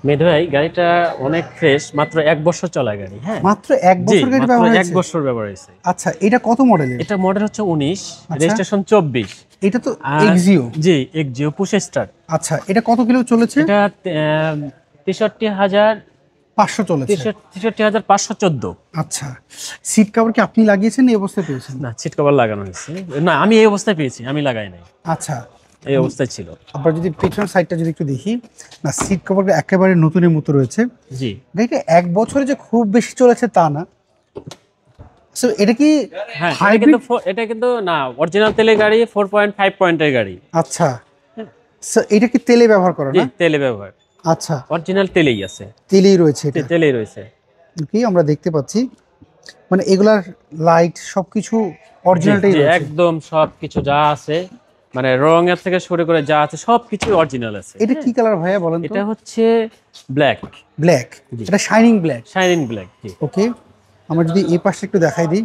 Made ভাই গাড়িটা অনেক ফ্রেশ, মাত্র 1 বছর চলা গাড়ি। হ্যাঁ, মাত্র 1 জি, বছর গাড়ি মাত্র ব্যবহার 1 হয়েছে? বছর ব্যবহার হয়েছে। আচ্ছা, এটা কত মডেলের? এটা মডেল হচ্ছে 19, আচ্ছা। রেজিস্ট্রেশন 24। এটা তো আর এক্সিও। জি, এক্সিও পুশ স্টার্ট। আচ্ছা, এটা কত কিলো চলেছে? এটা 63,000, 500 চলেছে। 63,514। আচ্ছা, সিট কভার কি আপনি লাগিয়েছেন এই অবস্থায় পেয়েছেন? না, সিট কভার লাগানো হয়েছে না, আমি এই অবস্থায় পেয়েছি, আমি লাগাই নাই, আচ্ছা, এই অবস্থায় ছিল। আমরা যদি পেছনের সাইডটা যদি একটু দেখি, না সিট কভারটা একেবারে নতুনের মতো রয়েছে। জি গাড়িটা 1 বছরে যে খুব বেশি চলেছে তা না। সো এটা কি হ্যাঁ, হাইব্রিড? এটা কিন্তু না, অরিজিনাল তেলের গাড়ি, 4.5 পয়েন্টের গাড়ি। আচ্ছা, সো এটা কি তেলে ব্যবহার করে জি, না? তেলে ব্যবহার, আচ্ছা, অরিজিনাল তেলেই আছে, তেলেই রয়েছে এটা। তেলেই রয়েছে। কি আমরা দেখতে পাচ্ছি, মানে এগুলার লাইট সবকিছু অরিজিনালটাই জি, রয়েছে। একদম সবকিছু যা আছে, মানে রঙের থেকে শুরু করে যা আছে সবকিছু অরিজিনাল আছে। এটা কি কালার ভাইয়া বলেন তো? এটা হচ্ছে ব্ল্যাক, ব্ল্যাক। জি। এটা শাইনিং ব্ল্যাক। Shining black. জি, ওকে, আমরা যদি এই পাশটা একটু দেখাই দিই,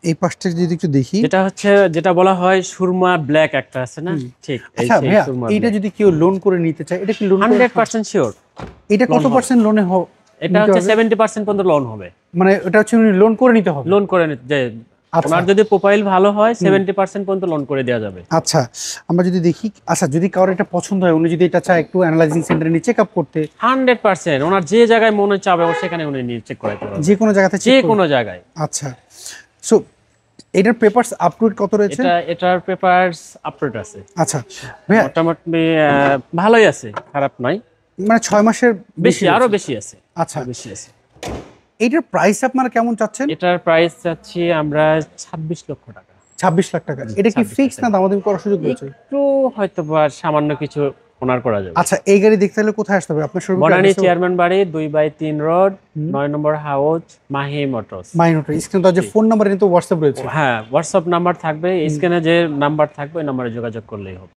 এই পাশটা যদি একটু দেখি। যেটা হচ্ছে, যেটা বলা হয় সুরমা ব্ল্যাক একটা আছে না, ঠিক এই আচ্ছা সেই ভাইয়া, সুরমা এইটা black। যদি কেউ লোন করে নিতে চায়, এটা কি লোন 100% শিওর। এটা কত loan হবে। পার্সেন্ট লোনে এটা হচ্ছে 70% পর্যন্ত লোন হবে। মানে এটা হচ্ছে লোন করে নিতে হবে? লোন করে যে আচ্ছা। ওনার যদি প্রোফাইল ভালো হয় 70% পর্যন্ত লোন করে দেওয়া যাবে। আচ্ছা, আমরা যদি দেখি, আচ্ছা যদি কারোর এটা পছন্দ হয়, উনি যদি এটা চায় একটু অ্যানালাইজিং সেন্টারে নিয়ে চেক আপ করতে, 100% ওনার যে জায়গায় মনে চাবে ও সেখানে উনি নিয়ে চেক করাইতে পারবে, যে কোনো জায়গাতে যে চেক কোনো জায়গায়। আচ্ছা, সো এটার পেপারস আপডেট কত রয়েছে? এটার পেপারস আপডেট আছে, আচ্ছা ভাইয়া, মোটামুটি ভালোই আছে, খারাপ নয়। মানে 6 মাসের বেশি, আরো রয়েছে। বেশি আছে, আচ্ছা, আরো বেশি আছে। এইটার প্রাইস আপনারা কেমন চাচ্ছেন? এটার প্রাইস চাচ্ছি আমরা 26 লক্ষ টাকা। 26 লাখ টাকা। এটা কি 26 ফিক্স না টাকা। দামাদামি করার সুযোগ রয়েছে? একটু হয়তো বা সামান্য কিছু ওনার করা যাবে। আচ্ছা, এই গাড়ি দেখতে হলে কোথায় আসতে হবে? আপনার শোরুম বনানী চেয়ারম্যান বাড়ি 2/3 রোড, 9 নম্বর house, Mahi motors. Minor screen তো যে ফোন নাম্বার, এটা তো হোয়াটসঅ্যাপ রয়েছে। হ্যাঁ, হোয়াটসঅ্যাপ নাম্বার থাকবে, স্ক্রিনে যে নাম্বার থাকবে ওই নাম্বারে যোগাযোগ করলেই হবে।